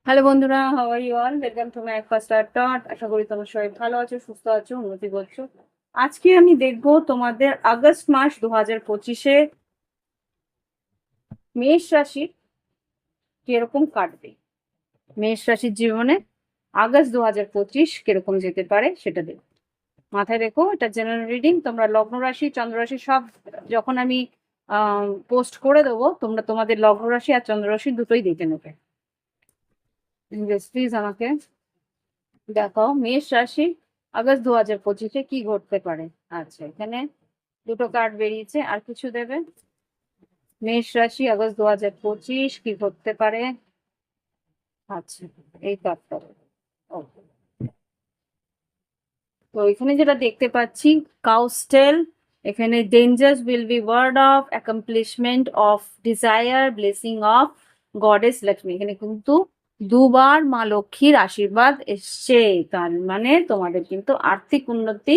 Hello বন্ধুরা, how are you all? Welcome to my first dot. আশা করি তোমরা সবাই ভালো আছো, সুস্থ আছো, উন্নতি করছো। আজকে আমি দেখবো তোমাদের আগস্ট মাস 2025-এ মেষ রাশির কিরকম কাটবে। মেষ রাশির জীবনে আগস্ট 2025 কিরকম যেতে পারে সেটা দেখো। মাথায় রেখো, এটা জেনারেল রিডিং। তোমরা লগ্ন রাশি, চন্দ্র রাশি সব যখন আমি পোস্ট করে দেবো, তোমরা তোমাদের লগ্ন রাশি আর চন্দ্র রাশি দুটোই দেখে নেবে। প্লিজ আমাকে দেখাও মেষ রাশি আগস্ট 2025-এ কি ঘটতে পারে। আচ্ছা, এখানে দুটো কার্ড বেরিয়েছে, আর কিছু দেবে? মেষ রাশি আগস্ট 2025 কি ঘটতে পারে। আচ্ছা, এই কার্ডটা। ওকে, তো এখানে যেটা দেখতে পাচ্ছি, কাউস্টেল, এখানে dangers will be word of accomplishment of desire blessing of goddess Lakshmi. এখানে কিন্তু দুবার মা লক্ষ্মীর আশীর্বাদ এসছে, তার মানে তোমাদের কিন্তু আর্থিক উন্নতি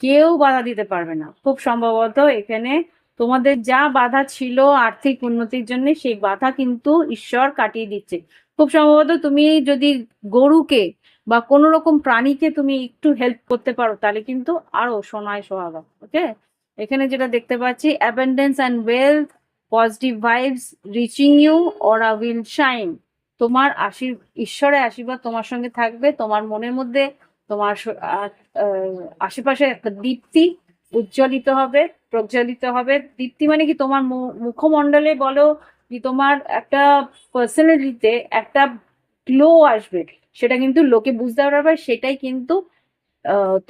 কেউ বাধা দিতে পারবে না। খুব সম্ভবত এখানে তোমাদের যা বাধা ছিল আর্থিক উন্নতির জন্য, সেই বাধা কিন্তু ঈশ্বর কাটিয়ে দিচ্ছে। খুব সম্ভবত তুমি যদি গরুকে বা কোনো রকম প্রাণীকে তুমি একটু হেল্প করতে পারো, তাহলে কিন্তু আরো সোনায় সোহাগা। ওকে, এখানে যেটা দেখতে পাচ্ছি, abundance and wealth, positive vibes reaching you aura will shine. তোমার ঈশ্বরের আশীর্বাদ তোমার সঙ্গে থাকবে। তোমার মনের মধ্যে, তোমার আশেপাশে একটা দীপ্তি উজ্জ্বলিত হবে, প্রজ্বলিত হবে। দীপ্তি মানে কি, তোমার মুখমণ্ডলে বলো কি, তোমার একটা পার্সোনালিটিতে একটা গ্লো আসবে, সেটা কিন্তু লোকে বুঝতে পারবে। সেটাই কিন্তু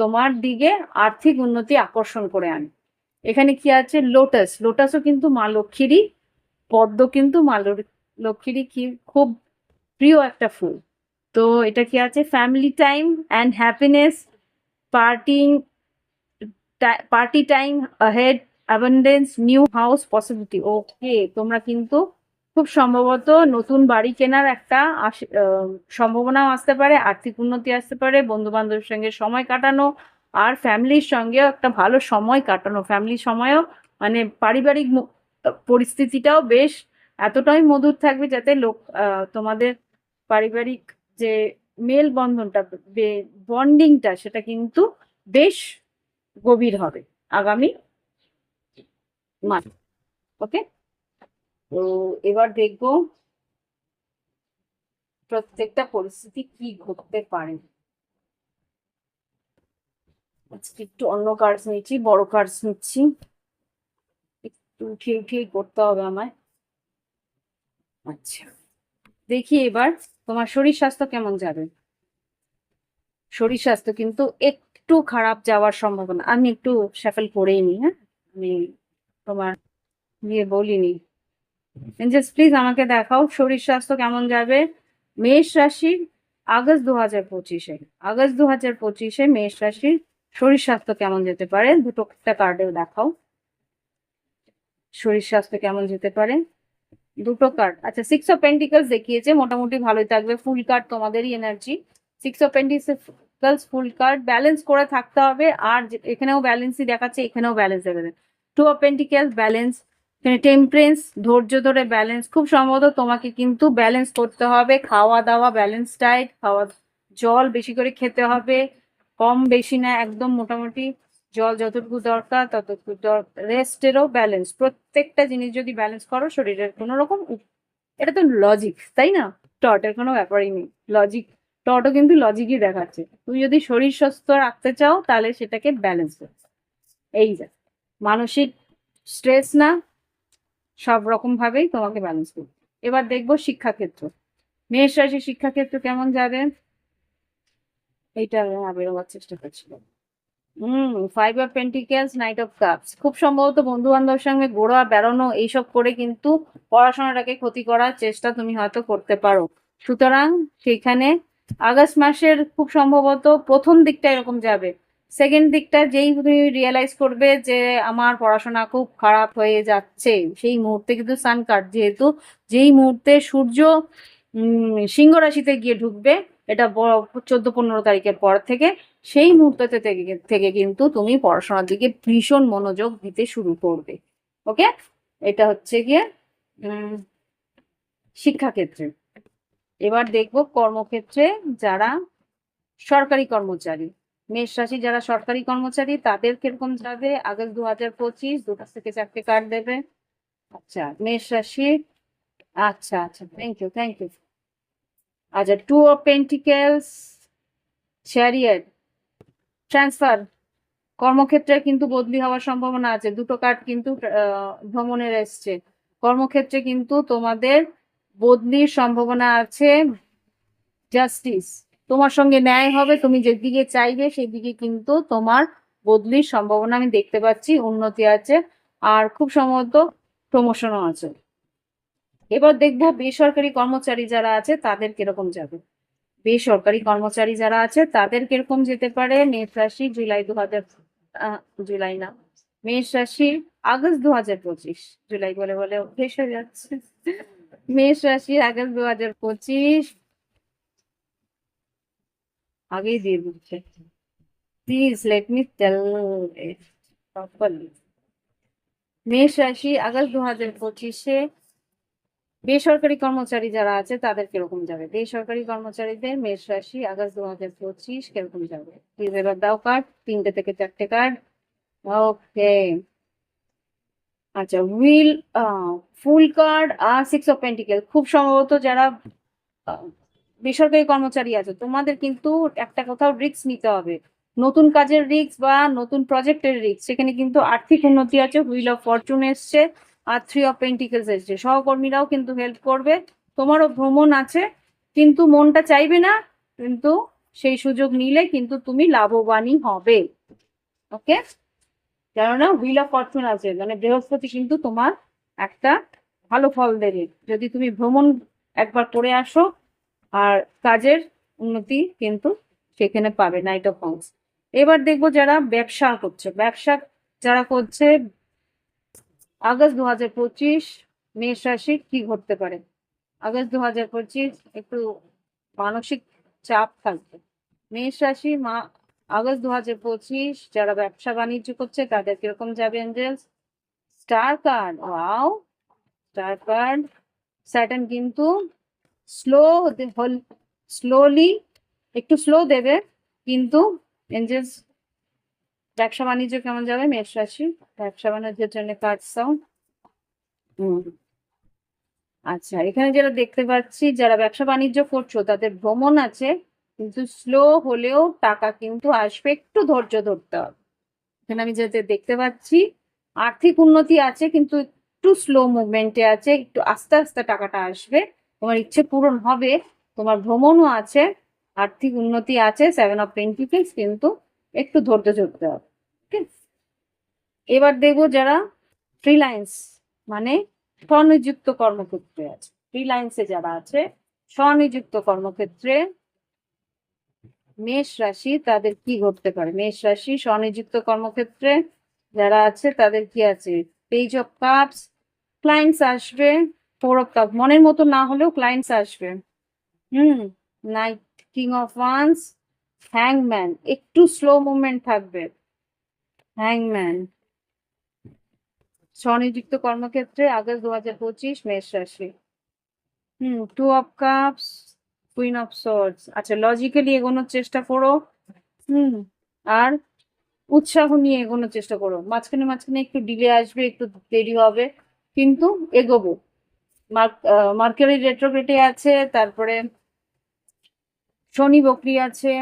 তোমার দিকে আর্থিক উন্নতি আকর্ষণ করে আনে। এখানে কি আছে, লোটাস। লোটাসও কিন্তু মা লক্ষ্মীরই, পদ্ম কিন্তু মা লক্ষ্মীরই কি খুব প্রিয় একটা ফুল। তো এটা কি আছে, family time and happiness, parting, party time ahead, abundance, new house possibility. Okay, তোমরা কিন্তু খুব সম্ভবত নতুন বাড়ি কেনার একটা সম্ভাবনাও আসতে পারে, আর্থিক উন্নতি আসতে পারে, বন্ধু বান্ধবের সঙ্গে সময় কাটানো, আর ফ্যামিলির সঙ্গেও একটা ভালো সময় কাটানো। ফ্যামিলির সময়ও মানে পারিবারিক পরিস্থিতিটাও বেশ এতটাই মধুর থাকবে, যাতে তোমাদের পারিবারিক যে মেল বন্ধনটা, বন্ডিংটা, সেটা কিন্তু বেশ গভীর হবে আগামী মাস। ওকে, তো এবার দেখবো প্রত্যেকটা পরিস্থিতি কি ঘটতে পারে। আজকে একটু অন্য কার্ডস নিচ্ছি, বড় কার্ডস নিচ্ছি, একটু উঠিয়ে উঠিয়ে করতে হবে আমায়। আচ্ছা, দেখি এবার তোমার শরীর স্বাস্থ্য কেমন যাবে। শরীর স্বাস্থ্য কিন্তু একটু খারাপ যাওয়ার সম্ভাবনা। আমি একটু শ্যাফেল করেই নি, হ্যাঁ, আমি তোমার বলিনি। এঞ্জেলস প্লিজ আমাকে দেখাও শরীর স্বাস্থ্য কেমন যাবে মেষ রাশির আগস্ট 2025-এ। আগস্ট 2025-এ মেষ রাশির শরীর স্বাস্থ্য কেমন যেতে পারে, দুটো একটা কার্ডেও দেখাও। শরীর স্বাস্থ্য কেমন যেতে পারে, দুটো কার্ড। আচ্ছা, 6 অফ পেন্টিকলস দেখিয়েছে, মোটামুটি ভালোই থাকবে। ফুল কার্ড তোমাদেরই energy. 6 of pentacles fool card, balance করে থাকতে হবে। আর এখানেও ব্যালেন্সই দেখাচ্ছে, এখানেও ব্যালেন্স দেখাচ্ছে। 2 অফ পেন্টিকলস ব্যালেন্স, এখানে টেম্পারেন্স, ধৈর্য ধরে ব্যালেন্স। খুব সম্ভবত তোমাকে কিন্তু ব্যালেন্স করতে হবে, খাওয়া দাওয়া ব্যালেন্স ডায়েট, জল বেশি করে খেতে হবে, কম বেশি না, একদম মোটামুটি জল যতটুকু দরকার ততটুকু দরকার। রেস্টেরও ব্যালেন্স, প্রত্যেকটা জিনিস যদি ব্যালেন্স করো শরীরের কোনো রকম, এটা তো লজিক, তাই না? টটের কোনো ব্যাপারই নেই, লজিক। টটও কিন্তু লজিকই দেখাচ্ছে। তুমি যদি শরীর সুস্থ রাখতে চাও, তাহলে সেটাকে ব্যালেন্স করতে, এই যা মানসিক স্ট্রেস না, সব রকম ভাবেই তোমাকে ব্যালেন্স করতে। এবার দেখবো শিক্ষাক্ষেত্র, মেষ রাশি শিক্ষাক্ষেত্র কেমন যাবে। এইটা বেরোবার চেষ্টা করছিলাম। 5 of pentacles, night of cups. খুব সম্ভবত বন্ধু বান্ধবের সঙ্গে ঘোরা বেড়ানো এইসব করে কিন্তু পড়াশোনাটাকে ক্ষতি করার চেষ্টা তুমি হয়তো করতে পারো। সুতরাং সেখানে আগস্ট মাসের খুব সম্ভবত প্রথম দিকটা এরকম যাবে, সেকেন্ড দিকটা যেই তুমি রিয়েলাইজ করবে যে আমার পড়াশোনা খুব খারাপ হয়ে যাচ্ছে, সেই মুহূর্তে কিন্তু সান কার্ড, যেহেতু যেই মুহূর্তে সূর্য সিংহ রাশিতে গিয়ে ঢুকবে, এটা 14-15 তারিখের পর থেকে, সেই মুহূর্ততে থেকে কিন্তু তুমি পড়াশোনার দিকে ভীষণ মনোযোগ দিতে শুরু করবে। ওকে, এটা হচ্ছে গিয়ে শিক্ষাক্ষেত্রে। এবার দেখব কর্মক্ষেত্রে যারা সরকারি কর্মচারী, মেষ রাশি যারা সরকারি কর্মচারী তাদের কিরকম যাবে আগস্ট 2025, 2টা থেকে 4টে কার্ড দেবে। আচ্ছা মেষ রাশি, আচ্ছা আচ্ছা, থ্যাংক ইউ থ্যাংক ইউ। আচ্ছা, 2 অফ পেন্টিকেলস, চ্যারিয়ট, ট্রান্সফার, কর্মক্ষেত্রে কিন্তু বদলি হওয়ার সম্ভাবনা আছে। 2টো কার্ড কিন্তু ভ্রমণের এসছে, কর্মক্ষেত্রে কিন্তু তোমাদের বদলির সম্ভাবনা আছে। জাস্টিস, তোমার সঙ্গে ন্যায় হবে, তুমি যেদিকে চাইবে সেদিকে কিন্তু তোমার বদলির সম্ভাবনা আমি দেখতে পাচ্ছি, উন্নতি আছে, আর খুব সম্ভবত প্রমোশনও আছে। এবার দেখবো বেসরকারি কর্মচারী যারা আছে তাদের কিরকম যাবে। বেসরকারি কর্মচারী যারা আছে তাদের কিরকম যেতে পারে। মেষ রাশি জুলাই 2000, জুলাই না, মেষ রাশি আগস্ট 2025, জুলাই বলে বলে অভ্যেস হয়ে যাচ্ছে। মেষ রাশি আগস্ট 2025, আগেই দিয়ে দিচ্ছে, please let me tell it properly. মেষ রাশি আগস্ট 2025-এ বেসরকারি কর্মচারী যারা আছে তাদের কিরকম যাবে। বেসরকারি কর্মচারীদের মেষ রাশি আগস্ট 2025 কিরকম যাবে, প্লিজ এবার দাও কার্ড, 3টে থেকে 4টে কার্ড। ওকে, আচ্ছা হুইল, ফুল কার্ড আর 6 অফ পেন্টিকেল। খুব সম্ভবত যারা বেসরকারি কর্মচারী আছে তোমাদের কিন্তু একটা কোথাও রিস্ক নিতে হবে, নতুন কাজের রিস্ক বা নতুন প্রজেক্টের রিস্ক, সেখানে কিন্তু আর্থিক উন্নতি আছে। হুইল অফ ফরচুন এসছে আর 3 অফ পেন্টিকেলস এসছে, সহকর্মীরাও কিন্তু হেল্প করবে, তোমারও ভ্রমণ আছে, কিন্তু মনটা চাইবে না, কিন্তু সেই সুযোগ নিলে কিন্তু তুমি লাভবানই হবে। ওকে, কেননা হুইল অফ ফরচুন আছে, মানে বৃহস্পতি কিন্তু তোমার একটা ভালো ফল দেবে যদি তুমি ভ্রমণ একবার করে আসো, আর কাজের উন্নতি কিন্তু সেখানে পাবে। Night of wands. এবার দেখবো যারা ব্যবসা করছে, ব্যবসা যারা করছে আগস্ট 2025, মেষ রাশি কি ঘটতে পারে। আগস্ট 2025 একটু মানসিক চাপ থাকবে। মেষ রাশি আগস্ট 2025 যারা ব্যবসা বাণিজ্য করছে তাদের কিরকম যাবে angels. Star card, wow, star card. Saturn কিন্তু স্লো, স্লোলি একটু স্লো দেবে, কিন্তু এঞ্জেলস ব্যবসা বাণিজ্য কেমন যাবে মেষ রাশি, ব্যবসা বাণিজ্যের জন্য কার্ড চাও। আচ্ছা, এখানে যারা দেখতে পাচ্ছি যারা ব্যবসা বাণিজ্য করছো তাদের ভ্রমণ আছে, কিন্তু স্লো হলেও টাকা কিন্তু আসবে, একটু ধৈর্য ধরতে হবে। এখানে আমি যেটা দেখতে পাচ্ছি আর্থিক উন্নতি আছে, কিন্তু একটু স্লো মুভমেন্টে আছে, একটু আস্তে আস্তে টাকাটা আসবে, তোমার ইচ্ছে পূরণ হবে, তোমার ভ্রমণও আছে, আর্থিক উন্নতি আছে। 7 অফ পেন্টিকেলস, কিন্তু একটু ধৈর্য ধরতে হবে। ওকে, এবার দেখবো যারা ফ্রিল্যান্স, মানে স্বনিযুক্ত কর্মক্ষেত্রে আছে, ফ্রিল্যান্সে যারা আছে স্বনিযুক্ত কর্মক্ষেত্রে মেষ রাশি তাদের কি ঘটতে পারে। মেষ রাশি স্বনিযুক্ত কর্মক্ষেত্রে যারা আছে তাদের কি আছে, পেজ অফ কাপস, ক্লায়েন্টস আসবে, 4 অফ কাপ, মনের মতো না হলেও ক্লায়েন্টস আসবে। নাইট, কিং অফ ওয়ান্স, হ্যাংম্যান, একটু স্লো মুভমেন্ট থাকবে। হ্যাংম্যান স্বনিযুক্ত কর্মক্ষেত্রে আগস্ট 2025, মেষ রাশি। 2 of cups, queen of swords. আচ্ছা, লজিক্যালি এগোনোর চেষ্টা করো, আর উৎসাহ নিয়ে এগোনোর চেষ্টা করো। মাঝখানে মাঝখানে একটু ডিলে আসবে, একটু দেরি হবে, কিন্তু এগোবো। মার্কারি রেট্রোগ্রেডে আছে, তারপরে শনি বকরি আছে,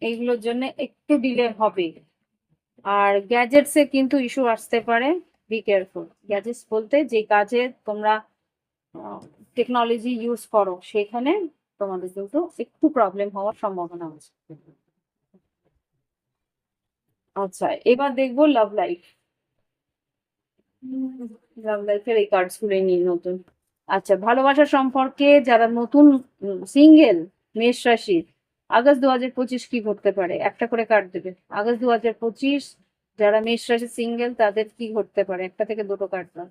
এইগুলোর জন্য একটু ডিলে হবে। আর গ্যাজেটসে কিন্তু ইস্যু আসতে পারে, বি কেয়ারফুল। গ্যাজেটস বলতে যে কাজে তোমরা টেকনোলজি ইউজ করো সেখানে তোমাদের কিন্তু একটু প্রবলেম হওয়ার সম্ভাবনা আছে। আচ্ছা, এবার দেখবো লাভ লাইফ। লাভ লাইফের এই কার্ডস গুলো নিয়ে নতুন। আচ্ছা, ভালোবাসার সম্পর্কে যারা নতুন সিঙ্গেল মেষ রাশি, আগস্ট 2025 কি করতে পারে? একটা করে কার্ড দেবে। আগস্ট 2025 যারা মেষ রাশি সিঙ্গেল তাদের কি করতে পারে? একটা থেকে দুটো কার্ড দাও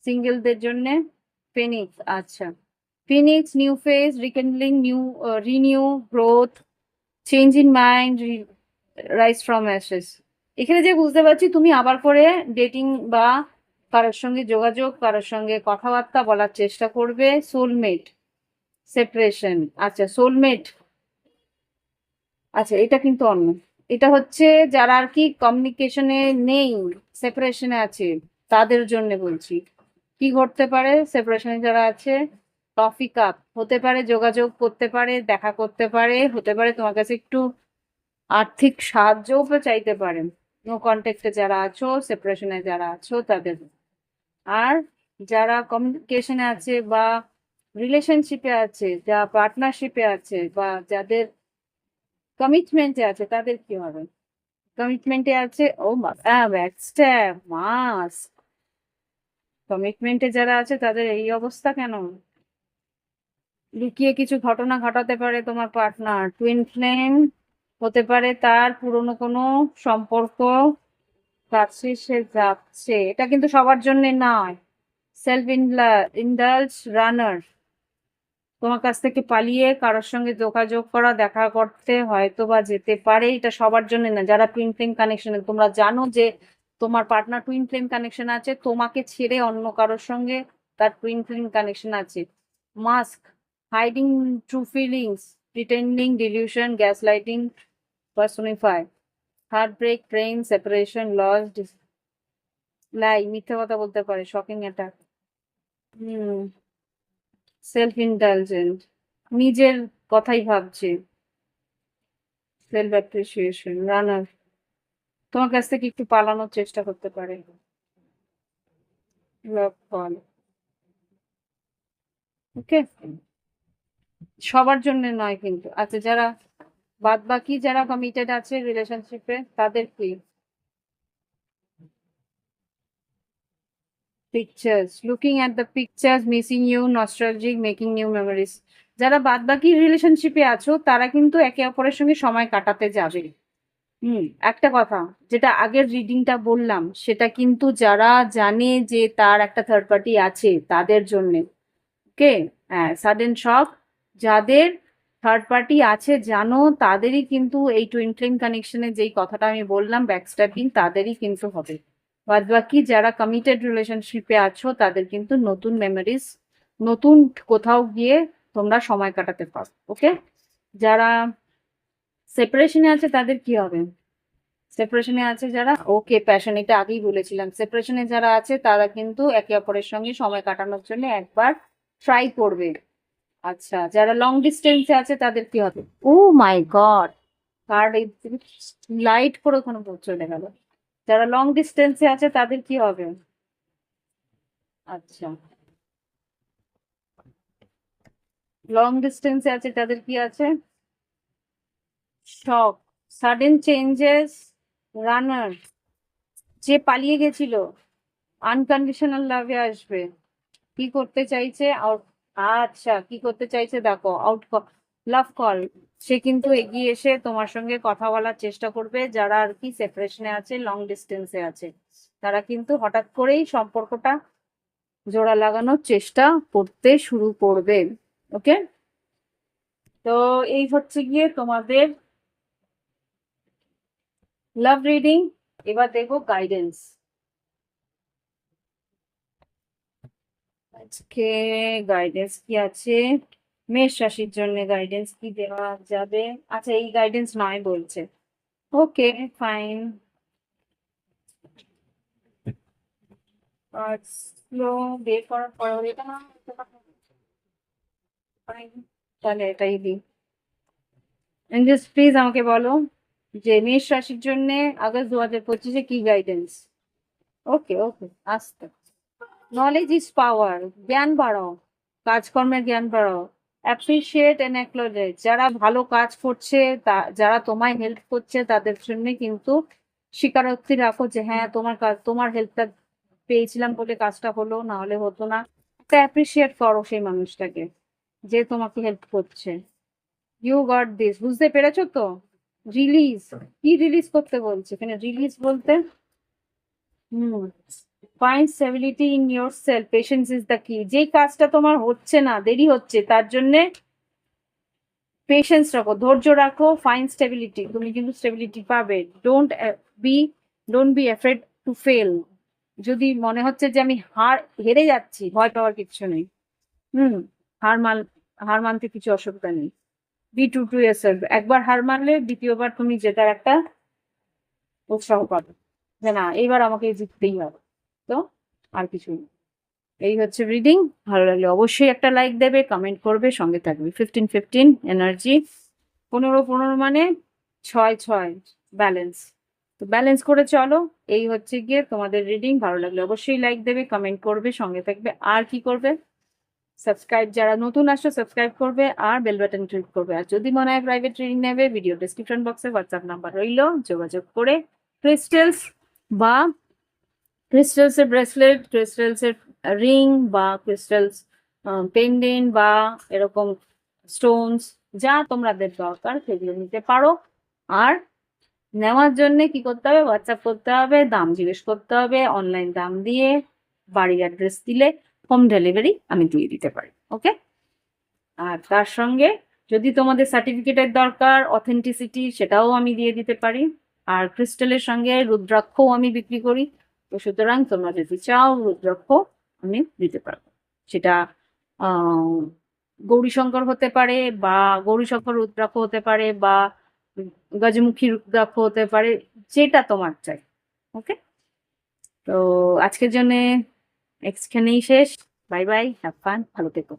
সিঙ্গেলদের জন্য। ফিনিক্স, আচ্ছা, phoenix, new phase, rekindling, new renew, growth, change in mind, rise from ashes. এখানে যে বুঝতে পারছি তুমি আবার করে ডেটিং বা কারোর সঙ্গে যোগাযোগ, কারোর সঙ্গে কথাবার্তা বলার চেষ্টা করবে। সোলমেট, সেপারেশন, আচ্ছা সোলমেট, আচ্ছা এটা কিন্তু অন্য, এটা হচ্ছে যারা আর কি কমিউনিকেশনে নেই, সেপারেশনে আছে তাদের জন্য বলছি। কি ঘটতে পারে সেপারেশনে যারা আছে? কফি কাপ হতে পারে, যোগাযোগ করতে পারে, দেখা করতে পারে, হতে পারে তোমার কাছে একটু আর্থিক সাহায্যও চাইতে পারেন। নো কন্ট্যাক্টে যারা আছো, সেপারেশনে যারা আছো তাদের। আর যারা কমিউনিকেশনে আছে বা রিলেশনশিপে আছে, যা পার্টনারশিপে আছে বা যাদের কমিটমেন্টে আছে তাদের কি হবে? কমিটমেন্টে আছে, ও ব্যাকস্ট্যাপ, মাস, কমিটমেন্টে যারা আছে তাদের এই অবস্থা কেন? লুকিয়ে কিছু ঘটনা ঘটাতে পারে তোমার পার্টনার। টুইন ফ্লেম হতে পারে, তার পুরনো কোনো সম্পর্ক কাছে সে যাচ্ছে। এটা কিন্তু সবার জন্য নয়। সেলফ ইন্ডালজ রানার, তোমার কাছ থেকে পালিয়ে কারোর সঙ্গে যোগাযোগ করা, দেখা করতে হয়তো বা যেতে পারে, এটা সবার জন্য না। যারা টুইন ফ্লেম কানেকশনে, তোমরা জানো যে তোমার পার্টনার টুইন ফ্লেম কানেকশন আছে, তোমাকে ছেড়ে অন্য কারোর সঙ্গে তার টুইন ফ্লেম কানেকশন আছে। Mask, hiding true feelings, pretending, delusion, gas lighting, personify, heart break, train, separation, loss, lie, মিথ্যে কথা বলতে পারে, shocking attack. Hmm, self intelligent, নিজের কথাই ভাবছে। সেলফ অ্যাপ্রিসিয়েশন, রানার, তোমার কাছ থেকে একটু পালানোর চেষ্টা করতে পারে। লাভ কল, ওকে, সবার জন্য নয় কিন্তু। আচ্ছা, যারা বাদ বাকি যারা কমিটেড আছে রিলেশনশিপে তাদের কি? Pictures, looking at the pictures, missing you, nostalgic, making new memories. যারা বাদ বাকি রিলেশনশিপে আছো তারা কিন্তু একে অপরের সঙ্গে সময় কাটাতে যাবে। হুম, একটা কথা, যেটা আগের রিডিংটা বললাম সেটা কিন্তু যারা জানে যে তার একটা থার্ড পার্টি আছে তাদের জন্য। ওকে, হ্যাঁ, সাডেন শক, যাদের থার্ড পার্টি আছে জানো তাদেরই কিন্তু এই টুইন ফ্লেম কানেকশনের যেই কথাটা আমি বললাম ব্যাকস্ট্যাপিং, তাদেরই কিন্তু হবে। বাদ বাকি যারা কমিটেড রিলেশনশিপে আছো তাদের কিন্তু নতুন মেমোরিজ, নতুন কোথাও গিয়ে তোমরা সময় কাটাতে পারো। ওকে, যারা সেপারেশনে আছে তাদের কি হবে? সেপারেশনে আছে যারা, ওকে, প্যাশন, এটা আগেই বলেছিলাম। সেপারেশনে যারা আছে তারা কিন্তু একে অপরের সঙ্গে সময় কাটানোর জন্য একবার ট্রাই করবে। আচ্ছা, যারা লং ডিস্টেন্সে আছে তাদের কি হবে? ও মাই গড, কার্ড লাইট করে ওখানে চলে গেল। যারা লং ডিস্টেন্সে আছে তাদের কি হবে? আচ্ছা, লং ডিস্টেন্সে আছে তাদের কি আছে? শক, সাডেন চেঞ্জেস, রানার, যে পালিয়ে গেছিল আনকন্ডিশনাল লাভে আসবে। কি করতে চাইছে? আউট, আচ্ছা, কি করতে চাইছে দেখো, আউট, লাভ কল, সে কিন্তু এগিয়ে এসে তোমার সঙ্গে কথা বলার চেষ্টা করবে। যারা আর কি সেপারেশনে আছে, লং ডিস্টেন্সে আছে, তারা কিন্তু হঠাৎ করেই সম্পর্কটা জোড়া লাগানোর চেষ্টা করতে শুরু করবে। ওকে, তো এই হচ্ছে গিয়ে তোমাদের লাভ রিডিং। এবার দেখো গাইডেন্স। আজকে গাইডেন্স কি আছে মেষ রাশির জন্য? গাইডেন্স কি দেওয়া যাবে? আচ্ছা, এই গাইডেন্স নয় বলছে। ওকে, ফাইন। স্লো বের করার পরে এটা না, fine, তাহলে এটাই দিই। এঞ্জেলস প্লিজ আমাকে বলো যে মেষ রাশির জন্য আগস্ট 2025-এ কি গাইডেন্স? ওকে ওকে, আস্তে। নলেজ ইজ পাওয়ার, জ্ঞান বাড়াও, কাজকর্মের জ্ঞান বাড়াও। অ্যাপ্রিসিয়েট এন্ড অ্যাকনোলেজ, যারা ভালো কাজ করছে, যারা তোমায় হেল্প করছে তাদের জন্য কিন্তু স্বীকারোক্তি রাখো যে হ্যাঁ তোমার কাজ, তোমার হেল্পটা পেয়েছিলাম বলে কাজটা হলো, না হলে হতো না। একটা অ্যাপ্রিসিয়েট করো সেই মানুষটাকে যে তোমাকে হেল্প করছে। ইউ গট দিস, বুঝতে পেরেছো তো? রিলিজ, কি রিলিজ করতে বলছে এখানে? রিলিজ বলতে find stability in your self, patience is the কি। যেই কাজটা তোমার হচ্ছে না, দেরি হচ্ছে, তার জন্য পেশেন্স রাখো, ধৈর্য রাখো, ফাইন স্টেবিলিটি, তুমি কিন্তু স্টেবিলিটি পাবে। Be don't be afraid to fail. যদি মনে হচ্ছে যে আমি হেরে যাচ্ছি, ভয় পাওয়ার কিছু নেই। হুম হার মান হার মানতে কিছু অসুবিধা নেই। বি টু টু ইয়ারসেলফ, একবার হার মানলে দ্বিতীয়বার তুমি জেতার একটা উৎসাহ পাবে, যে না এইবার আমাকে জিততেই হবে। তো আর কিছু না। এই হচ্ছে রিডিং। ভালো লাগলে অবশ্যই একটা লাইক দেবে, কমেন্ট করবে, সঙ্গে থাকবে। 15-15 এনার্জি, 15-15 মানে 6-6 ব্যালেন্স। তো ব্যালেন্স করে চলো। এই হচ্ছে গিয়ে তোমাদের রিডিং। ভালো লাগলে অবশ্যই লাইক দেবে, কমেন্ট করবে, সঙ্গে থাকবে। আর কি করবে? সাবস্ক্রাইব, যারা নতুন আসছো সাবস্ক্রাইব করবে আর বেল বাটন ক্লিক করবে। আর যদি মনে হয় প্রাইভেট রিডিং নেবে, ভিডিও ডেসক্রিপশন বক্সে হোয়াটসঅ্যাপ নাম্বার রইলো, যোগাযোগ করে ক্রিস্টালস বা ক্রিস্টালসের ব্রেসলেট, ক্রিস্টালসের রিং বা ক্রিস্টালস পেন্ডেন্ট বা এরকম স্টোনস, যা তোমাদের দরকার সেগুলো নিতে পারো। আর নেওয়ার জন্য কি করতে হবে? হোয়াটসঅ্যাপ করতে হবে, দাম জিজ্ঞেস করতে হবে, অনলাইন দাম দিয়ে বাড়ির অ্যাড্রেস দিলে হোম ডেলিভারি আমি দিয়ে দিতে পারি। ওকে? আর তার সঙ্গে যদি তোমাদের সার্টিফিকেটের দরকার, অথেন্টিসিটি, সেটাও আমি দিয়ে দিতে পারি। আর ক্রিস্টালের সঙ্গে রুদ্রাক্ষও আমি বিক্রি করি। তো সুতরাং তোমরা যদি চাও রুদ্রাক্ষ আমি দিতে পারবো। সেটা গৌরীশঙ্কর হতে পারে, বা গৌরীশঙ্কর রুদ্রাক্ষ হতে পারে, বা গজমুখী রুদ্রাক্ষ হতে পারে, যেটা তোমার চাই। ওকে? তো আজকের জন্য এখানেই শেষ। বাই বাই, হ্যাভ ফান, ভালো থেকো।